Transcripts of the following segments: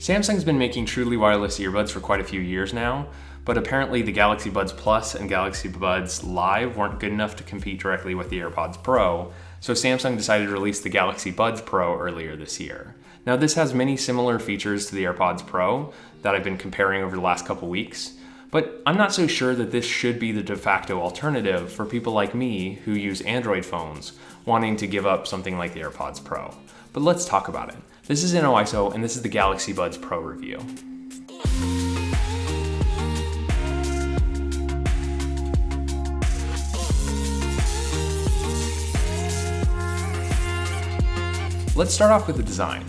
Samsung's been making truly wireless earbuds for quite a few years now, but apparently the Galaxy Buds Plus and Galaxy Buds Live weren't good enough to compete directly with the AirPods Pro, so Samsung decided to release the Galaxy Buds Pro earlier this year. Now this has many similar features to the AirPods Pro that I've been comparing over the last couple weeks, but I'm not so sure that this should be the de facto alternative for people like me who use Android phones wanting to give up something like the AirPods Pro. But let's talk about it. This is InnoISO and this is the Galaxy Buds Pro review. Let's start off with the design.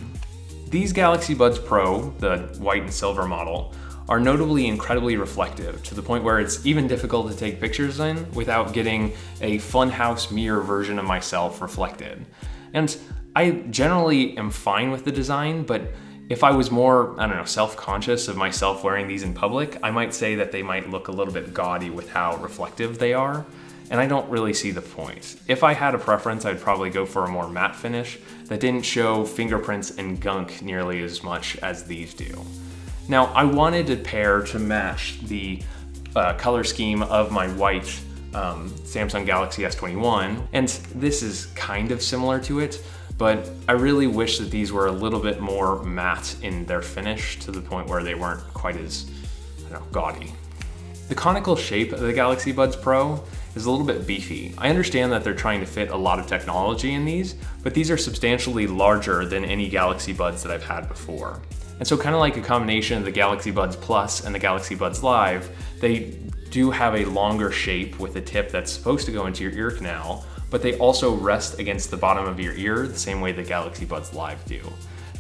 These Galaxy Buds Pro, the white and silver model, are notably incredibly reflective to the point where it's even difficult to take pictures in without getting a funhouse mirror version of myself reflected. And I generally am fine with the design, but if I was more, self-conscious of myself wearing these in public, I might say that they might look a little bit gaudy with how reflective they are, and I don't really see the point. If I had a preference, I'd probably go for a more matte finish that didn't show fingerprints and gunk nearly as much as these do. Now, I wanted a pair to match the color scheme of my white Samsung Galaxy S21, and this is kind of similar to it, but I really wish that these were a little bit more matte in their finish to the point where they weren't quite as, gaudy. The conical shape of the Galaxy Buds Pro is a little bit beefy. I understand that they're trying to fit a lot of technology in these, but these are substantially larger than any Galaxy Buds that I've had before. And so kind of like a combination of the Galaxy Buds Plus and the Galaxy Buds Live, they do have a longer shape with a tip that's supposed to go into your ear canal, but they also rest against the bottom of your ear the same way the Galaxy Buds Live do.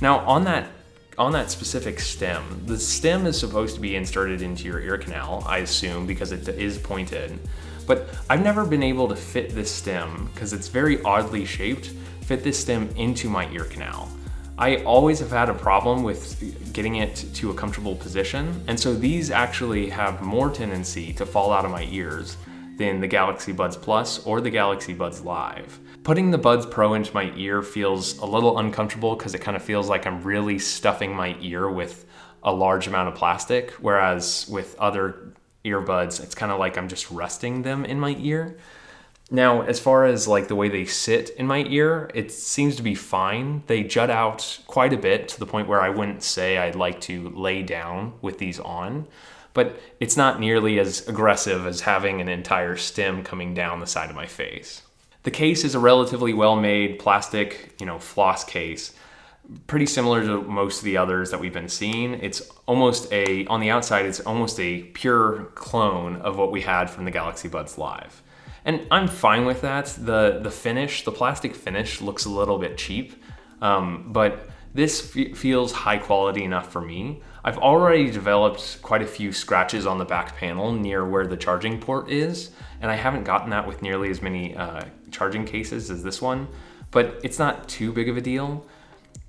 Now on that specific stem, the stem is supposed to be inserted into your ear canal, I assume, because it is pointed. But I've never been able to fit this stem, because it's very oddly shaped, fit this stem into my ear canal. I always have had a problem with getting it to a comfortable position, and so these actually have more tendency to fall out of my ears than the Galaxy Buds Plus or the Galaxy Buds Live. Putting the Buds Pro into my ear feels a little uncomfortable because it kind of feels like I'm really stuffing my ear with a large amount of plastic, whereas with other earbuds, it's kind of like I'm just resting them in my ear. Now, as far as like the way they sit in my ear, it seems to be fine. They jut out quite a bit to the point where I wouldn't say I'd like to lay down with these on, but it's not nearly as aggressive as having an entire stem coming down the side of my face. The case is a relatively well-made plastic, floss case, pretty similar to most of the others that we've been seeing. It's almost on the outside, it's almost a pure clone of what we had from the Galaxy Buds Live. And I'm fine with that. The finish, the plastic finish looks a little bit cheap, but this feels high quality enough for me. I've already developed quite a few scratches on the back panel near where the charging port is, and I haven't gotten that with nearly as many charging cases as this one, but it's not too big of a deal.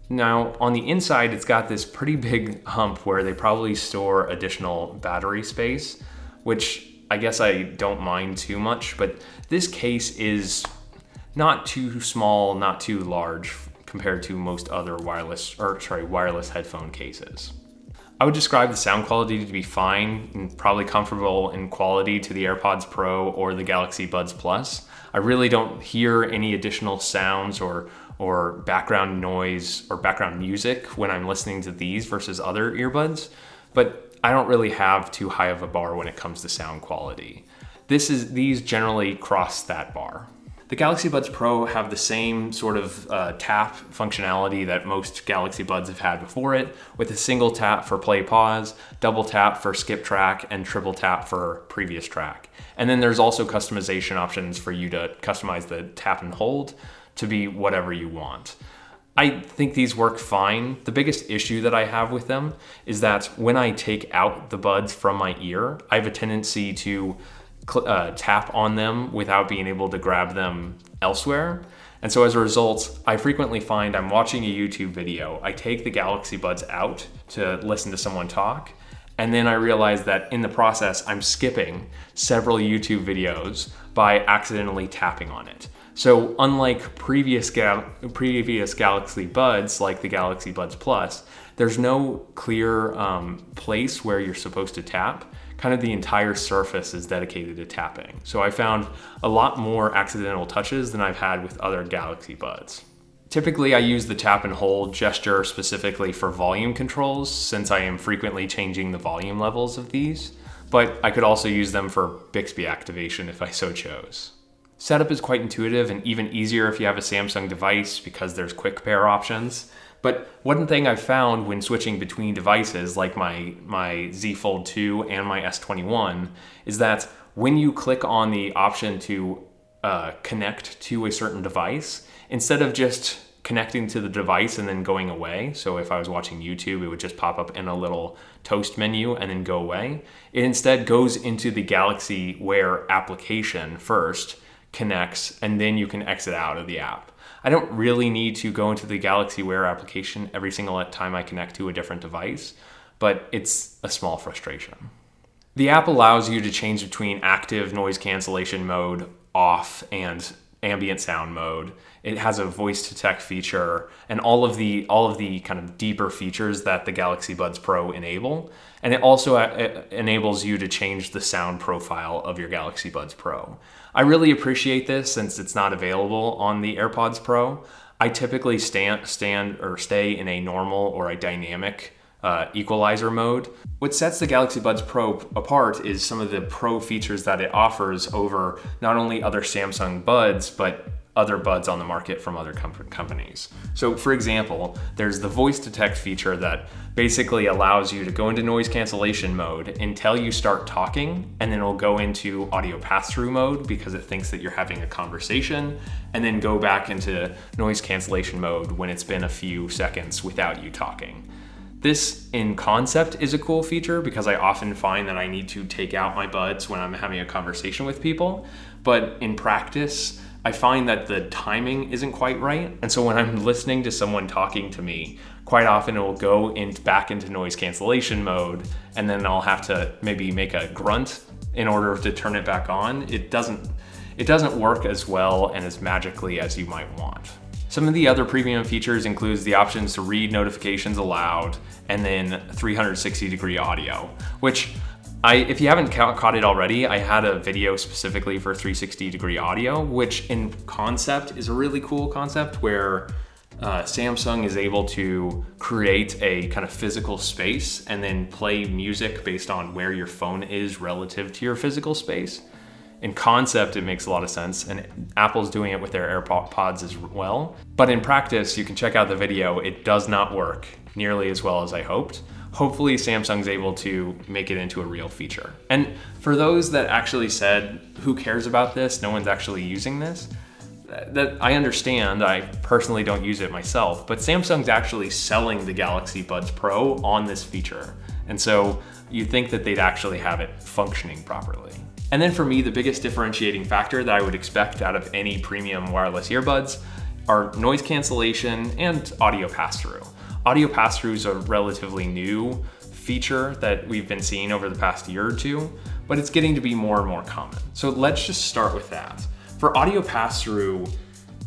Now, on the inside, it's got this pretty big hump where they probably store additional battery space, which I guess I don't mind too much, but this case is not too small, not too large compared to most other wireless headphone cases. I would describe the sound quality to be fine and probably comparable in quality to the AirPods Pro or the Galaxy Buds Plus. I really don't hear any additional sounds or background noise or background music when I'm listening to these versus other earbuds, but I don't really have too high of a bar when it comes to sound quality. These generally cross that bar. The Galaxy Buds Pro have the same sort of tap functionality that most Galaxy Buds have had before it, with a single tap for play pause, double tap for skip track, and triple tap for previous track. And then there's also customization options for you to customize the tap and hold to be whatever you want. I think these work fine. The biggest issue that I have with them is that when I take out the buds from my ear, I have a tendency to tap on them without being able to grab them elsewhere. And so as a result, I frequently find I'm watching a YouTube video, I take the Galaxy Buds out to listen to someone talk, and then I realize that in the process, I'm skipping several YouTube videos by accidentally tapping on it. So unlike previous Galaxy Buds, like the Galaxy Buds Plus, there's no clear place where you're supposed to tap. Kind of the entire surface is dedicated to tapping. So I found a lot more accidental touches than I've had with other Galaxy Buds. Typically, I use the tap and hold gesture specifically for volume controls, since I am frequently changing the volume levels of these, but I could also use them for Bixby activation if I so chose. Setup is quite intuitive and even easier if you have a Samsung device because there's quick pair options. But one thing I've found when switching between devices, like my Z Fold 2 and my S21, is that when you click on the option to connect to a certain device, instead of just connecting to the device and then going away, so if I was watching YouTube, it would just pop up in a little toast menu and then go away, it instead goes into the Galaxy Wear application first, connects, and then you can exit out of the app. I don't really need to go into the Galaxy Wear application every single time I connect to a different device, but it's a small frustration. The app allows you to change between active noise cancellation mode, off, and ambient sound mode. It has a voice to tech feature and all of the kind of deeper features that the Galaxy Buds Pro enable. And it also enables you to change the sound profile of your Galaxy Buds Pro. I really appreciate this since it's not available on the AirPods Pro. I typically stay in a normal or a dynamic equalizer mode. What sets the Galaxy Buds Pro apart is some of the pro features that it offers over not only other Samsung buds, but other buds on the market from other companies. So for example, there's the voice detect feature that basically allows you to go into noise cancellation mode until you start talking, and then it'll go into audio pass-through mode because it thinks that you're having a conversation, and then go back into noise cancellation mode when it's been a few seconds without you talking. This in concept is a cool feature because I often find that I need to take out my buds when I'm having a conversation with people, but in practice, I find that the timing isn't quite right. And so when I'm listening to someone talking to me, quite often it will go back into noise cancellation mode, and then I'll have to maybe make a grunt in order to turn it back on. It doesn't work as well and as magically as you might want. Some of the other premium features includes the options to read notifications aloud and then 360-degree audio, which if you haven't caught it already, I had a video specifically for 360-degree audio, which in concept is a really cool concept where Samsung is able to create a kind of physical space and then play music based on where your phone is relative to your physical space. In concept, it makes a lot of sense, and Apple's doing it with their AirPods as well. But in practice, you can check out the video. It does not work nearly as well as I hoped. Hopefully Samsung's able to make it into a real feature. And for those that actually said, who cares about this? No one's actually using this. That I understand. I personally don't use it myself, but Samsung's actually selling the Galaxy Buds Pro on this feature. And so you'd think that they'd actually have it functioning properly. And then for me, the biggest differentiating factor that I would expect out of any premium wireless earbuds are noise cancellation and audio pass-through. Audio pass-through is a relatively new feature that we've been seeing over the past year or two, but it's getting to be more and more common. So let's just start with that. For audio pass-through,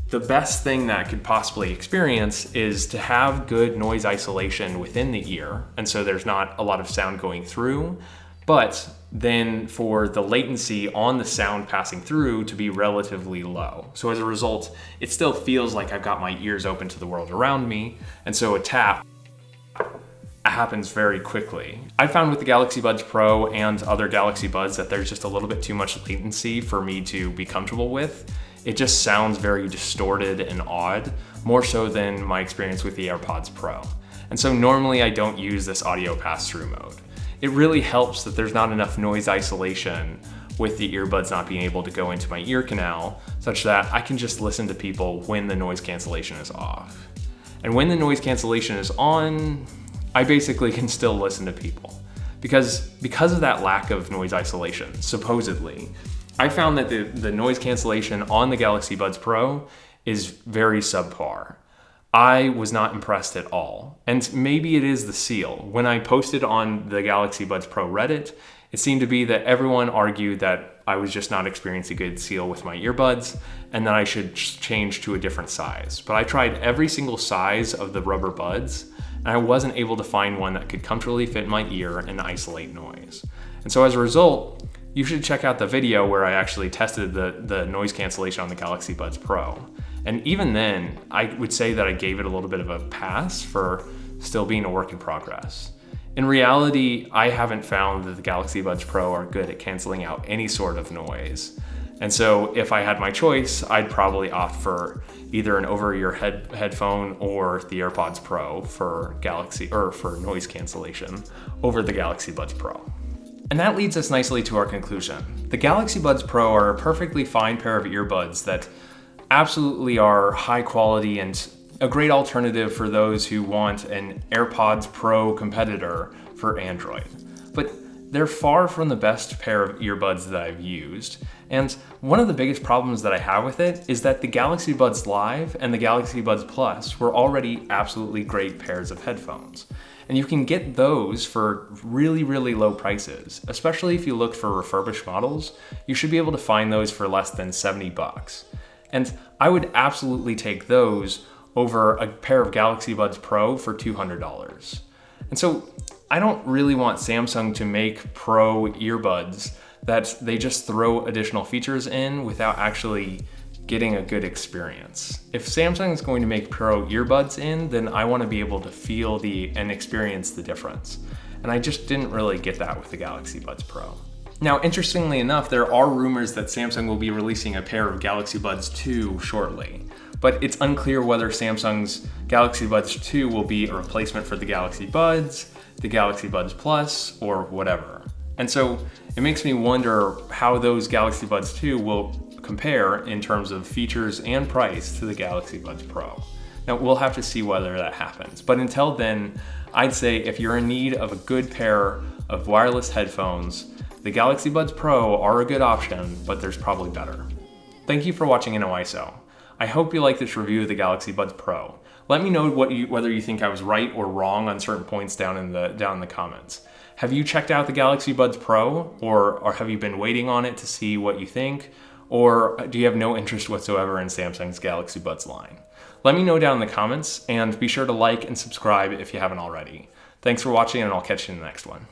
the best thing that I could possibly experience is to have good noise isolation within the ear, and so there's not a lot of sound going through, but then for the latency on the sound passing through to be relatively low. So as a result, it still feels like I've got my ears open to the world around me, and so a tap happens very quickly. I found with the Galaxy Buds Pro and other Galaxy Buds that there's just a little bit too much latency for me to be comfortable with. It just sounds very distorted and odd, more so than my experience with the AirPods Pro. And so normally I don't use this audio pass-through mode. It really helps that there's not enough noise isolation with the earbuds not being able to go into my ear canal, such that I can just listen to people when the noise cancellation is off. And when the noise cancellation is on, I basically can still listen to people. Because of that lack of noise isolation, supposedly, I found that the noise cancellation on the Galaxy Buds Pro is very subpar. I was not impressed at all. And maybe it is the seal. When I posted on the Galaxy Buds Pro Reddit, it seemed to be that everyone argued that I was just not experiencing a good seal with my earbuds and that I should change to a different size. But I tried every single size of the rubber buds and I wasn't able to find one that could comfortably fit in my ear and isolate noise. And so as a result, you should check out the video where I actually tested the noise cancellation on the Galaxy Buds Pro. And even then, I would say that I gave it a little bit of a pass for still being a work in progress. In reality, I haven't found that the Galaxy Buds Pro are good at canceling out any sort of noise. And so if I had my choice, I'd probably opt for either an over-ear headphone or the AirPods Pro for noise cancellation over the Galaxy Buds Pro. And that leads us nicely to our conclusion. The Galaxy Buds Pro are a perfectly fine pair of earbuds that absolutely are high quality and a great alternative for those who want an AirPods Pro competitor for Android. But they're far from the best pair of earbuds that I've used. And one of the biggest problems that I have with it is that the Galaxy Buds Live and the Galaxy Buds Plus were already absolutely great pairs of headphones. And you can get those for really, really low prices. Especially if you look for refurbished models, you should be able to find those for less than $70. And I would absolutely take those over a pair of Galaxy Buds Pro for $200. And so I don't really want Samsung to make Pro earbuds that they just throw additional features in without actually getting a good experience. If Samsung is going to make Pro earbuds then I want to be able to feel and experience the difference. And I just didn't really get that with the Galaxy Buds Pro. Now, interestingly enough, there are rumors that Samsung will be releasing a pair of Galaxy Buds 2 shortly, but it's unclear whether Samsung's Galaxy Buds 2 will be a replacement for the Galaxy Buds, the Galaxy Buds Plus, or whatever. And so it makes me wonder how those Galaxy Buds 2 will compare in terms of features and price to the Galaxy Buds Pro. Now, we'll have to see whether that happens. But until then, I'd say if you're in need of a good pair of wireless headphones, the Galaxy Buds Pro are a good option, but there's probably better. Thank you for watching NOISO. I hope you like this review of the Galaxy Buds Pro. Let me know whether you think I was right or wrong on certain points down in the comments. Have you checked out the Galaxy Buds Pro, or have you been waiting on it to see what you think? Or do you have no interest whatsoever in Samsung's Galaxy Buds line? Let me know down in the comments, and be sure to like and subscribe if you haven't already. Thanks for watching, and I'll catch you in the next one.